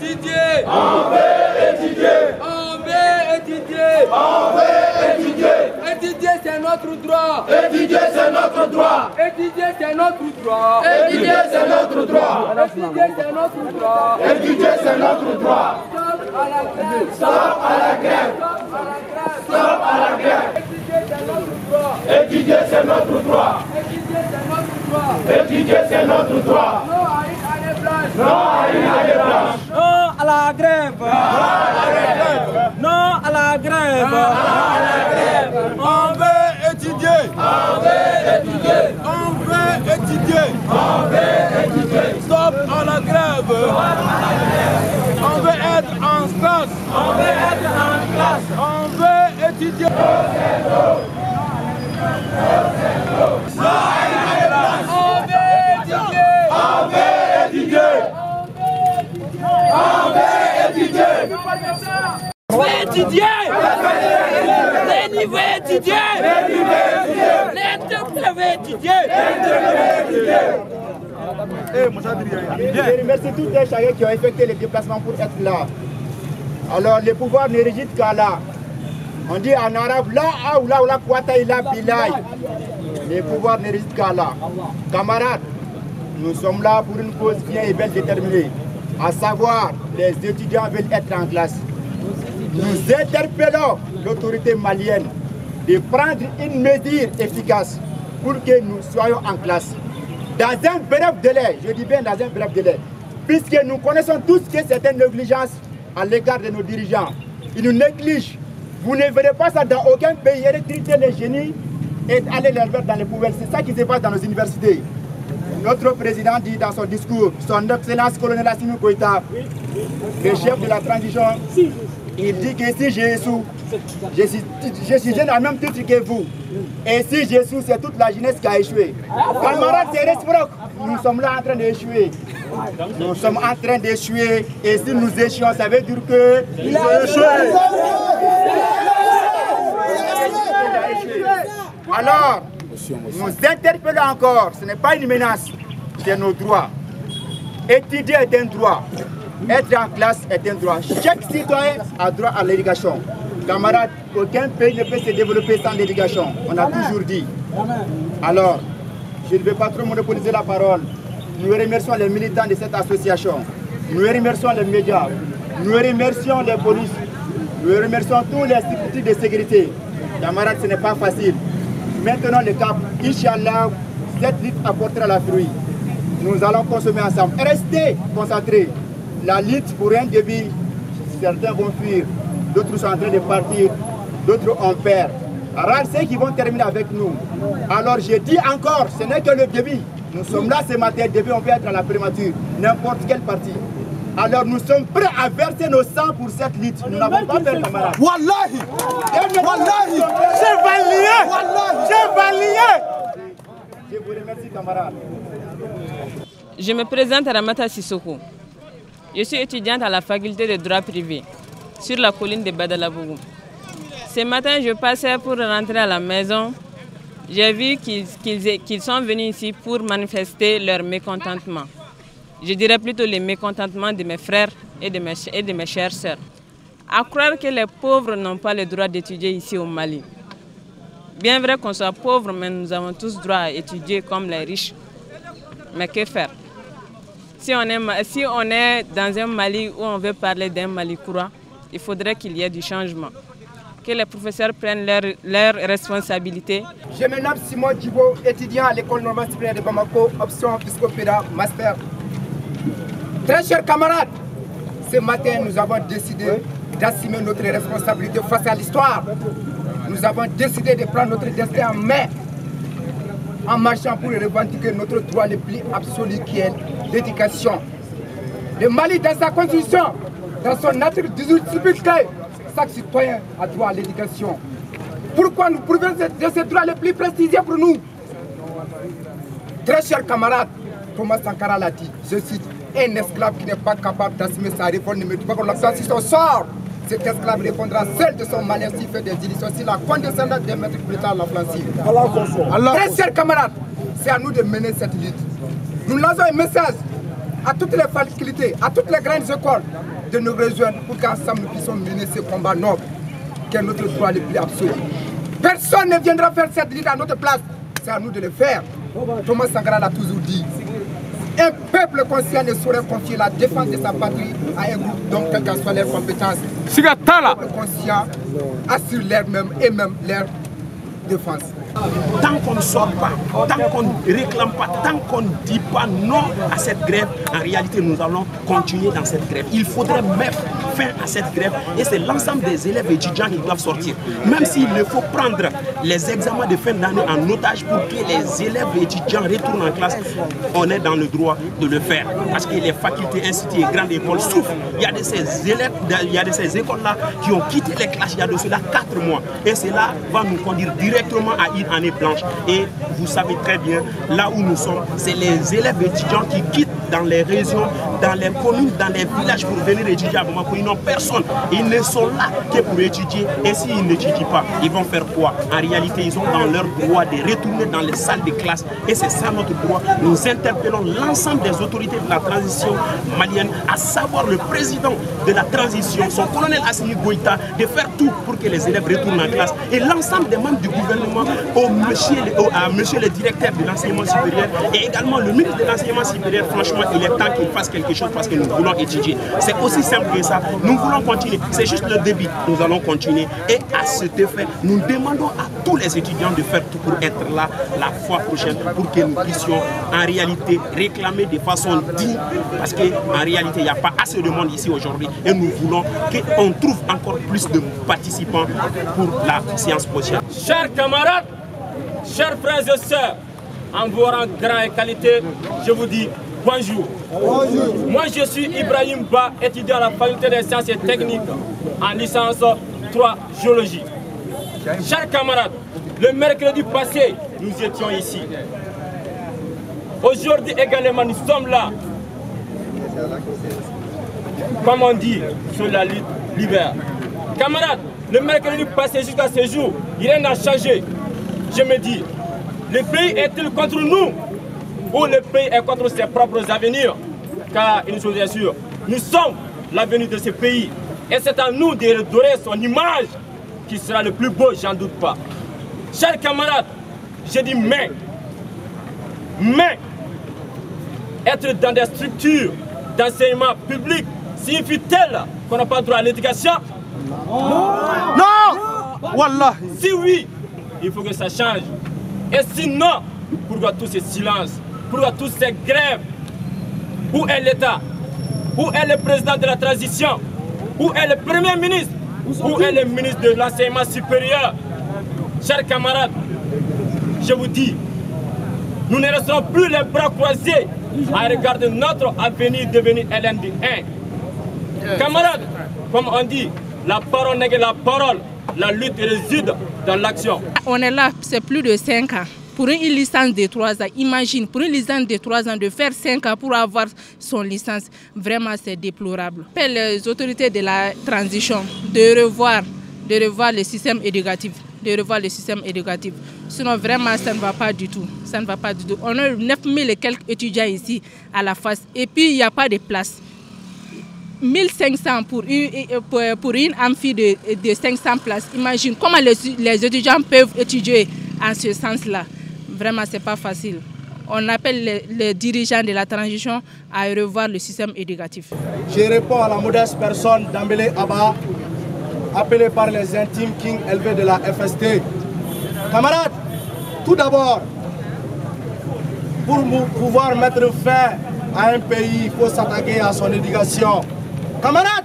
étudier. On veut étudier. On veut étudier. On veut étudier. Étudier c'est notre droit. Étudier c'est notre droit. Étudier c'est notre droit. Étudier c'est notre droit. Étudier c'est notre droit. Étudier c'est notre droit. Stop à la grève. Stop à la grève. Stop à la grève. Stop à la grève. Étudier c'est notre droit. Étudier c'est notre droit. Étudier c'est notre droit. Étudier c'est notre droit. Non à une année blanche. Non à une année blanche. Non à la grève. Non à la grève. On veut étudier. On veut étudier. On veut étudier. On veut étudier. Stop à la grève. On veut être en classe. On veut être en classe. On veut étudier. On veut étudier. On veut étudier. On veut étudier. On veut étudier. Les niveaux étudiés. Les docteurs veulent étudier. Je remercie tous les chacun qui ont effectué les déplacements pour être là. Alors, le pouvoir ne réside qu'à là. On dit en arabe, là, kwata ila bilay. Le pouvoir ne réside qu'à là. Camarades, nous sommes là pour une cause bien et bien déterminée. À savoir, les étudiants veulent être en classe. Nous interpellons l'autorité malienne de prendre une mesure efficace pour que nous soyons en classe. Dans un bref délai, je dis bien dans un bref délai, puisque nous connaissons tous que c'est une négligence à l'égard de nos dirigeants. Ils nous négligent. Vous ne verrez pas ça dans aucun pays, recruter les génies et aller les mettre dans les poubelles. C'est ça qui se passe dans nos universités. Notre président dit dans son discours, son excellence colonel Assimi Goïta, le chef de la transition, il dit que si je suis jeune en même titre que vous. Et si Jésus, c'est toute la jeunesse qui a échoué. Camarades, c'est réciproque. Nous sommes là en train d'échouer. Nous sommes en train d'échouer. Et si nous échouons, ça veut dire que nous avons échoué. Alors, nous interpellons encore. Ce n'est pas une menace. C'est nos droits. Étudier est un droit. Être en classe est un droit. Chaque citoyen a droit à l'éducation. Camarades, aucun pays ne peut se développer sans l'éducation. On a toujours dit. Alors, je ne vais pas trop monopoliser la parole. Nous remercions les militants de cette association. Nous remercions les médias. Nous remercions les polices. Nous remercions tous les structures de sécurité. Camarades, ce n'est pas facile. Maintenant, le cap, Inch'Allah, cette lutte apportera la fruit. Nous allons consommer ensemble. Restez concentrés. La lutte pour un début, certains vont fuir, d'autres sont en train de partir, d'autres on perd. Alors ceux qui vont terminer avec nous. Alors je dis encore, ce n'est que le début. Nous sommes là ce matin, début on peut être à la primature, n'importe quel parti. Alors nous sommes prêts à verser nos sangs pour cette lutte. Nous n'avons pas peur, camarades. Wallahi! Wallahi! Chevalier! Chevalier! Je vous remercie, camarades. Je me présente à Ramata Sissoko. Je suis étudiante à la faculté de droit privé sur la colline de Badalabougou. Ce matin, je passais pour rentrer à la maison. J'ai vu qu'ils sont venus ici pour manifester leur mécontentement. Je dirais plutôt les mécontentements de mes frères et de mes chères sœurs. À croire que les pauvres n'ont pas le droit d'étudier ici au Mali. Bien vrai qu'on soit pauvres, mais nous avons tous droit à étudier comme les riches. Mais que faire? Si on est dans un Mali où on veut parler d'un Mali courant, il faudrait qu'il y ait du changement. Que les professeurs prennent leurs responsabilités. Je me nomme Simon Djibo, étudiant à l'école normale supérieure de Bamako, option Piscopéda, master. Très chers camarades, ce matin nous avons décidé d'assumer notre responsabilité face à l'histoire. Nous avons décidé de prendre notre destin en main, en marchant pour revendiquer notre droit le plus absolu qui est l'éducation. Le Mali, dans sa constitution, dans son article 18, stipule que chaque citoyen a droit à l'éducation. Pourquoi nous prouvons de ce droit le plus prestigieux pour nous? Très chers camarades, Thomas Sankara l'a dit, je cite, un esclave qui n'est pas capable d'assumer sa révolte ne mérite pas qu'on l'absence son sort. Cet esclave répondra seul de son malheur s'il fait des illusions, s'il a condescendant de mettre plus tard l'offensive. Très chers camarades, c'est à nous de mener cette lutte. Nous lançons un message à toutes les facultés, à toutes les grandes écoles de nous rejoindre pour qu'ensemble nous puissions mener ce combat noble, qui est notre droit le plus absolu. Personne ne viendra faire cette lutte à notre place, c'est à nous de le faire. Thomas Sankara l'a toujours dit. Un peuple conscient ne saurait confier la défense de sa patrie à un groupe, donc quelles qu'en soient leurs compétences. Un peuple conscient assure leur même et même leur défense. Tant qu'on ne sort pas, tant qu'on ne réclame pas, tant qu'on ne dit pas non à cette grève, en réalité nous allons continuer dans cette grève. Il faudrait mettre fin à cette grève et c'est l'ensemble des élèves étudiants qui doivent sortir. Même s'il faut prendre les examens de fin d'année en otage pour que les élèves étudiants retournent en classe, on est dans le droit de le faire. Parce que les facultés, instituts et grandes écoles souffrent. Il y a de ces élèves, il y a de ces écoles-là qui ont quitté les classes il y a de cela 4 mois. Et cela va nous conduire directement à une année blanche. Et vous savez très bien, là où nous sommes, c'est les élèves étudiants qui quittent dans les régions, dans les communes, dans les villages pour venir étudier à Bamako. Ils n'ont personne. Ils ne sont là que pour étudier. Et s'ils n'étudient pas, ils vont faire quoi? En réalité, ils ont dans leur droit de retourner dans les salles de classe. Et c'est ça notre droit. Nous interpellons l'ensemble des autorités de la transition malienne, à savoir le président de la transition, son colonel Assimi Goïta, de faire tout pour que les élèves retournent en classe. Et l'ensemble des membres du gouvernement, à monsieur le directeur de l'enseignement supérieur et également le ministre de l'enseignement supérieur, franchement, il est temps qu'il fasse quelque chose parce que nous voulons étudier. C'est aussi simple que ça. Nous voulons continuer. C'est juste le début. Nous allons continuer. Et à cet effet, nous demandons à tous les étudiants de faire tout pour être là la fois prochaine pour que nous puissions en réalité réclamer de façon digne parce qu'en réalité, il n'y a pas assez de monde ici aujourd'hui et nous voulons qu'on trouve encore plus de participants pour la séance prochaine. Chers camarades, chers frères et sœurs, en vos rangs grands et qualité, je vous dis bonjour. Bonjour. Moi, je suis Ibrahim Ba, étudiant à la faculté des sciences et techniques en licence 3 géologie. Chers camarades, le mercredi passé, nous étions ici. Aujourd'hui également, nous sommes là. Comme on dit, sur la lutte l'hiver. Camarades, le mercredi passé jusqu'à ce jour, rien n'a changé. Je me dis, le pays est-il contre nous ou le pays est contre ses propres avenirs? Car une chose est sûre, nous sommes l'avenir de ce pays. Et c'est à nous de redorer son image qui sera le plus beau, j'en doute pas. Chers camarades, je dis mais être dans des structures d'enseignement public signifie-t-elle qu'on n'a pas droit à l'éducation? Non! Wallah! Si oui, il faut que ça change. Et sinon, pourquoi tous ces silences? Pourquoi toutes ces grèves? Où est l'État? Où est le président de la transition? Où est le premier ministre? Où est le ministre de l'enseignement supérieur? Chers camarades, je vous dis, nous ne resterons plus les bras croisés à regarder notre avenir devenir LND1. Camarades, comme on dit, la parole n'est que la parole. La lutte réside dans l'action. On est là, c'est plus de 5 ans. Pour une licence de 3 ans, imagine, pour une licence de 3 ans, de faire 5 ans pour avoir son licence, vraiment c'est déplorable. J'appelle les autorités de la transition de revoir le système éducatif. Sinon vraiment ça ne va pas du tout. On a 9000 et quelques étudiants ici à la face et puis il n'y a pas de place. 1500 pour une amphi de 500 places. Imagine comment les étudiants peuvent étudier en ce sens-là. Vraiment, ce n'est pas facile. On appelle les dirigeants de la transition à revoir le système éducatif. Je réponds à la modeste personne d'Ambélé Abba, appelée par les intimes King élevés de la FST. Camarades, tout d'abord, pour pouvoir mettre fin à un pays, il faut s'attaquer à son éducation. Camarades,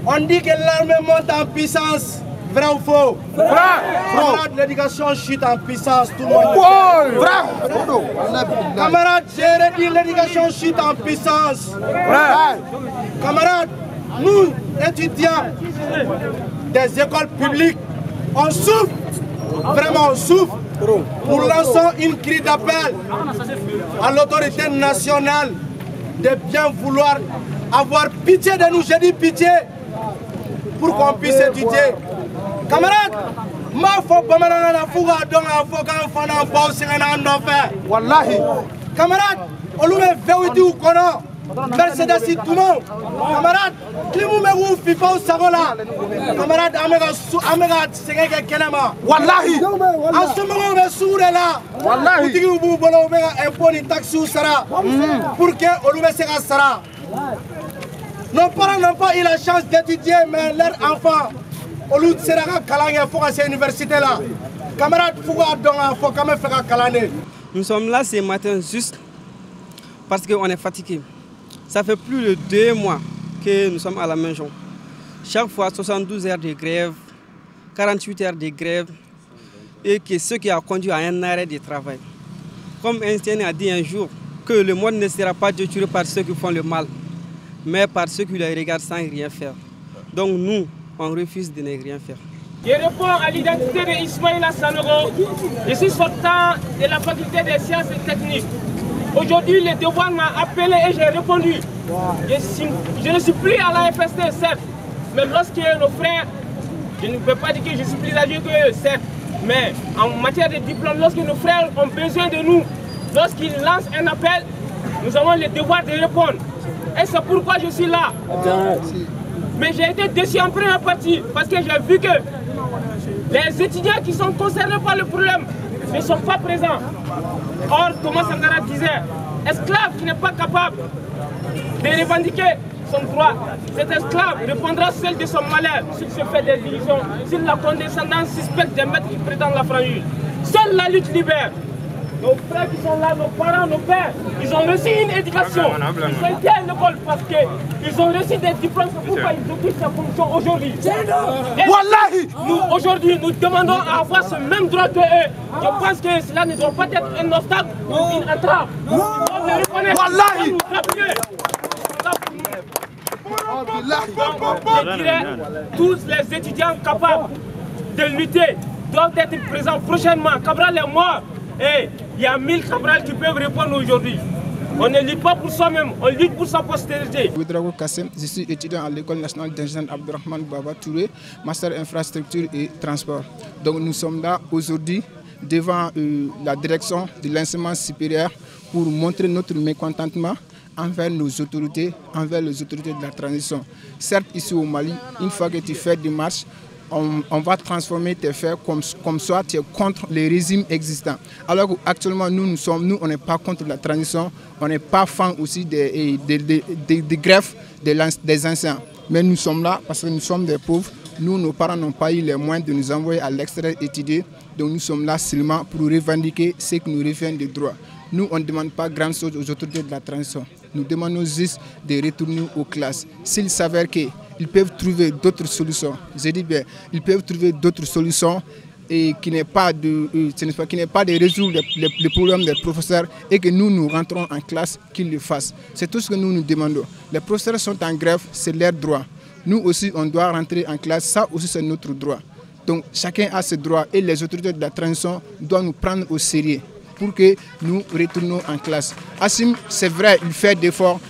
on dit que l'armée monte en puissance. Vrai ou faux? Vrai. Camarades, l'éducation chute en puissance, tout le monde. Vrai. Camarades, j'ai redit l'éducation chute en puissance. Vrai. Camarades, nous, étudiants des écoles publiques, on souffre. Vraiment, on souffre. Nous lançons une cri d'appel à l'autorité nationale de bien vouloir avoir pitié de nous, j'ai dit pitié, pour qu'on puisse étudier. Camarades, ma faut pas m'en fouga donc faut qu'on fasse un beau signe en enfer. Wallahi. Camarades, on nous met vérité ou qu'on Mercedes Toumon, camarade, Klimou Merou, FIFA au Sagola, camarade Amega Segeke Kenema. Wallahi, en ce moment, on est sourd là. Wallahi, tu dis que vous voulez imposer une taxe sur Sara pour que on lui sera Sara. Nos parents n'ont pas eu la chance d'étudier, mais leurs enfants, on lui sera calangé pour cette université là. Camarade, il faut quand même faire calanger. Nous sommes là ce matin juste parce qu'on est fatigué. Ça fait plus de 2 mois que nous sommes à la maison. Chaque fois 72 heures de grève, 48 heures de grève, et que ce qui a conduit à un arrêt de travail. Comme Einstein a dit un jour, que le monde ne sera pas détruit par ceux qui font le mal, mais par ceux qui les regardent sans rien faire. Donc nous, on refuse de ne rien faire. Je réponds à l'identité d'Ismaïla Sanogo. Je suis sortant de la faculté des sciences et techniques. Aujourd'hui, le devoir m'a appelé et j'ai répondu. Je ne suis plus à la FST, certes, mais lorsque nos frères, je ne peux pas dire que je suis plus âgé qu'eux, certes, mais en matière de diplôme, lorsque nos frères ont besoin de nous, lorsqu'ils lancent un appel, nous avons le devoir de répondre. Et c'est pourquoi je suis là. Mais j'ai été déçu en première partie parce que j'ai vu que les étudiants qui sont concernés par le problème ne sont pas présents. Or, Thomas Sankara disait, esclave qui n'est pas capable de revendiquer son droit, cet esclave répondra seul de son malheur s'il se fait des illusions, s'il la condescendance suspecte des maîtres qui prétendent la franchise. Seule la lutte libère. Nos frères qui sont là, nos parents, nos pères, ils ont reçu une éducation. Ils ont été à l'école parce qu'ils ont reçu des diplômes. C'est pourquoi ils occupent ces fonctions aujourd'hui. Aujourd'hui, nous demandons à avoir ce même droit que eux. Je pense que cela ne doit pas être un obstacle ou une entrave. Je dirais, tous les étudiants capables de lutter doivent être présents prochainement. Cabral est mort. Et il y a 1000 Cabral qui peuvent répondre aujourd'hui. On ne lutte pas pour soi-même, on lutte pour sa postérité. Je suis étudiant à l'École nationale d'ingénieur Abdurrahman Baba Touré, master infrastructure et transport. Donc nous sommes là aujourd'hui devant la direction de l'enseignement supérieur pour montrer notre mécontentement envers nos autorités, envers les autorités de la transition. Certes, ici au Mali, une fois que tu fais des marches, on va transformer tes faits comme soit tu es contre les régimes existants. Alors qu'actuellement, nous, on n'est pas contre la transition, on n'est pas fan aussi des greffes des anciens. Mais nous sommes là parce que nous sommes des pauvres. Nous, nos parents n'ont pas eu les moyens de nous envoyer à l'extérieur étudier. Donc nous sommes là seulement pour revendiquer ce qui nous revient de droit. Nous, on ne demande pas grand chose aux autorités de la transition. Nous demandons juste de retourner aux classes. S'il s'avère qu'ils peuvent trouver d'autres solutions, je dis bien, ils peuvent trouver d'autres solutions et qui n'est pas de résoudre les problèmes des professeurs et que nous rentrons en classe, qu'ils le fassent. C'est tout ce que nous demandons. Les professeurs sont en grève, c'est leur droit. Nous aussi, on doit rentrer en classe, ça aussi c'est notre droit. Donc chacun a ses droits et les autorités de la transition doivent nous prendre au sérieux pour que nous retournions en classe. Hassim, c'est vrai, il fait d'efforts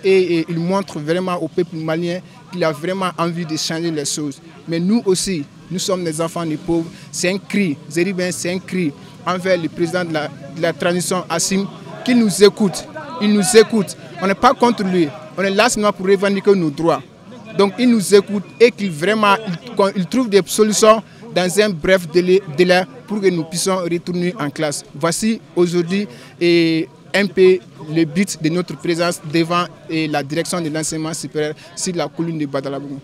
et il montre vraiment au peuple malien qu'il a vraiment envie de changer les choses. Mais nous aussi, nous sommes des enfants des pauvres. C'est un cri, c'est un cri envers le président de la transition, Hassim, qu'il nous écoute. Il nous écoute. On n'est pas contre lui. On est là seulement pour revendiquer nos droits. Donc il nous écoute et qu'il trouve des solutions dans un bref délai pour que nous puissions retourner en classe. Voici aujourd'hui un peu le but de notre présence devant la direction de l'enseignement supérieur sur la colline de Badalabougou.